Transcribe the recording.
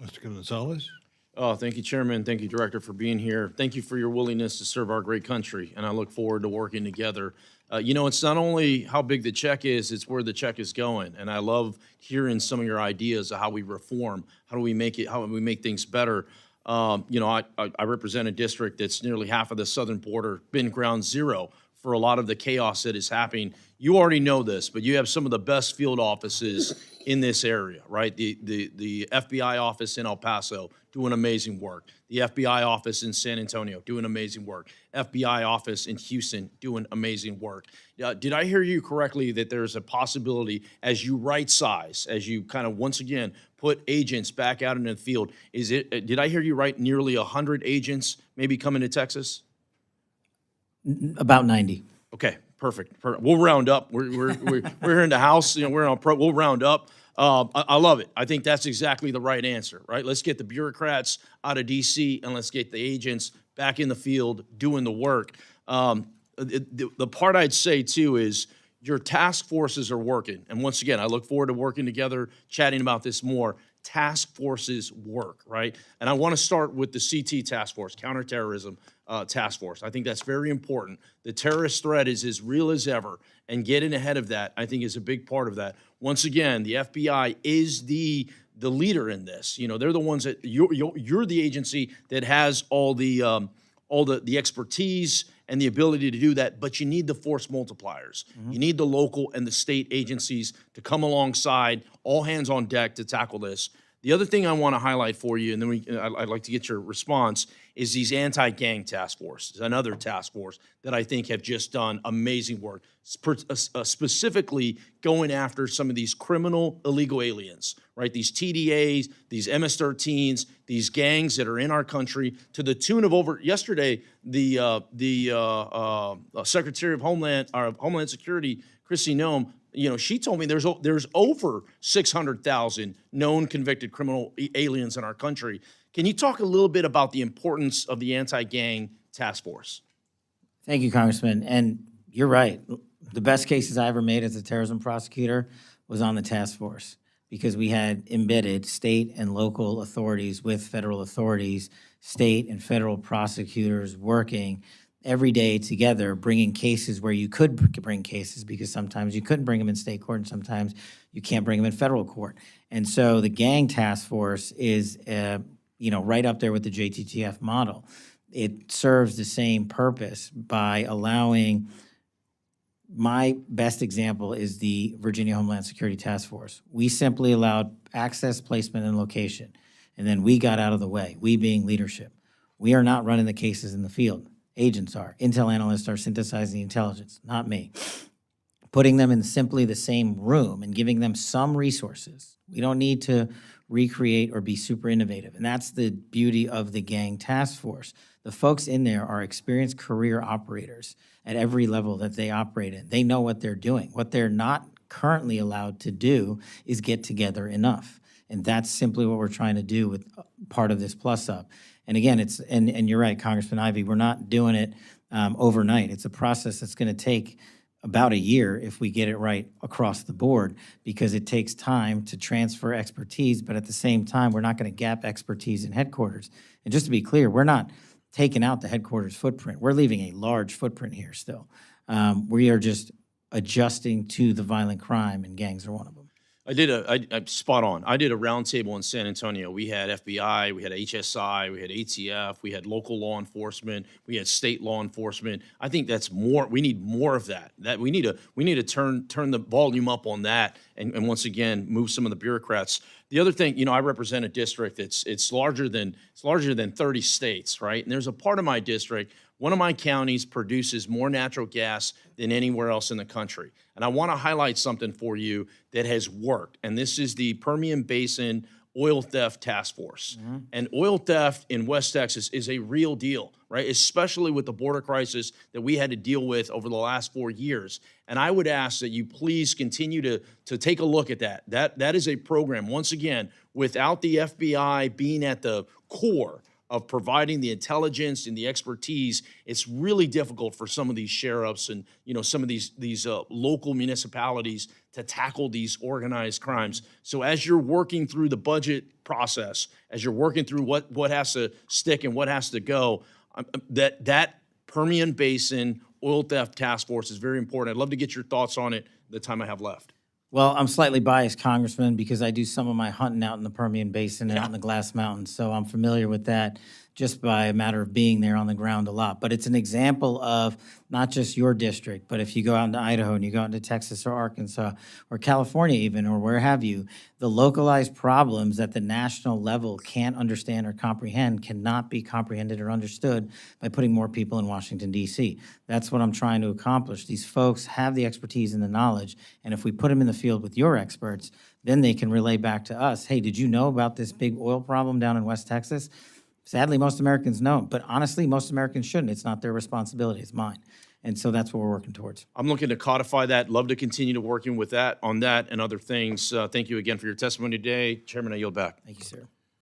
Mr. Gonzales? Oh, thank you, Chairman. Thank you, Director, for being here. Thank you for your willingness to serve our great country, and I look forward to working together. It's not only how big the check is, it's where the check is going. And I love hearing some of your ideas of how we reform, how do we make it, how do we make things better. I represent a district that's nearly half of the southern border, been ground zero for a lot of the chaos that is happening. You already know this, but you have some of the best field offices in this area, right? The FBI office in El Paso doing amazing work. The FBI office in San Antonio doing amazing work. FBI office in Houston doing amazing work. Did I hear you correctly that there's a possibility as you right size, as you kind of once again put agents back out in the field, did I hear you right, nearly 100 agents maybe coming to Texas? About 90. Okay, perfect. We'll round up. We're here in the house. We're on pro. We'll round up. I love it. I think that's exactly the right answer, right? Let's get the bureaucrats out of D.C. and let's get the agents back in the field doing the work. The part I'd say too is your task forces are working, and once again, I look forward to working together, chatting about this more. Task forces work, right? And I want to start with the CT task force, counterterrorism task force. I think that's very important. The terrorist threat is as real as ever, and getting ahead of that, I think, is a big part of that. Once again, the FBI is the leader in this. They're the ones that you're the agency that has all the expertise and the ability to do that, but you need the force multipliers. Mm-hmm. You need the local and the state agencies to come alongside, all hands on deck to tackle this. The other thing I want to highlight for you, and then I'd like to get your response, is these anti-gang task forces, another task force that I think have just done amazing work, specifically going after some of these criminal illegal aliens, right? These TDAs, these MS-13s, these gangs that are in our country to the tune of over, yesterday, the Secretary of Homeland Security, Kristi Noem, she told me there's over 600,000 known convicted criminal aliens in our country. Can you talk a little bit about the importance of the anti-gang task force? Thank you, Congressman. And you're right. The best cases I ever made as a terrorism prosecutor was on the task force because we had embedded state and local authorities with federal authorities, state and federal prosecutors working every day together, bringing cases where you could bring cases because sometimes you couldn't bring them in state court and sometimes you can't bring them in federal court. And so the gang task force is, right up there with the JTTF model. It serves the same purpose by allowing, my best example is the Virginia Homeland Security Task Force. We simply allowed access, placement, and location, and then we got out of the way, we being leadership. We are not running the cases in the field. Agents are. Intel analysts are synthesizing the intelligence, not me. Putting them in simply the same room and giving them some resources. We don't need to recreate or be super innovative. And that's the beauty of the gang task force. The folks in there are experienced career operators at every level that they operate in. They know what they're doing. What they're not currently allowed to do is get together enough. And that's simply what we're trying to do with part of this plus up. And again, and you're right, Congressman Ivey, we're not doing it overnight. It's a process that's going to take about a year if we get it right across the board because it takes time to transfer expertise, but at the same time, we're not going to gap expertise in headquarters. And just to be clear, we're not taking out the headquarters footprint. We're leaving a large footprint here still. We are just adjusting to the violent crime, and gangs are one of them. I'm spot on. I did a roundtable in San Antonio. We had FBI, we had HSI, we had ATF, we had local law enforcement, we had state law enforcement. I think that's more. We need more of that. We need to turn the volume up on that, and once again move some of the bureaucrats. The other thing, I represent a district it's larger than 30 states, right? And there's a part of my district. One of my counties produces more natural gas than anywhere else in the country. And I want to highlight something for you that has worked. And this is the Permian Basin Oil Theft Task Force. Mm-hmm. And oil theft in West Texas is a real deal, right? Especially with the border crisis that we had to deal with over the last 4 years. And I would ask that you please continue to take a look at that. That is a program, once again, without the FBI being at the core of providing the intelligence and the expertise, it's really difficult for some of these sheriffs and some of these local municipalities to tackle these organized crimes. So as you're working through the budget process, as you're working through what has to stick and what has to go, that Permian Basin Oil Theft Task Force is very important. I'd love to get your thoughts on it the time I have left. Well, I'm slightly biased, Congressman, because I do some of my hunting out in the Permian Basin and out in the Glass Mountains, so I'm familiar with that just by a matter of being there on the ground a lot. But it's an example of not just your district, but if you go out into Idaho and you go out into Texas or Arkansas or California even, or where have you, the localized problems that the national level can't understand or comprehend cannot be comprehended or understood by putting more people in Washington, D.C. That's what I'm trying to accomplish. These folks have the expertise and the knowledge, and if we put them in the field with your experts, then they can relay back to us, hey, did you know about this big oil problem down in West Texas? Sadly, most Americans don't, but honestly, most Americans shouldn't. It's not their responsibility, it's mine. And so that's what we're working towards. I'm looking to codify that. Love to continue to working with that on that and other things. Thank you again for your testimony today. Chairman, I yield back. Thank you, sir.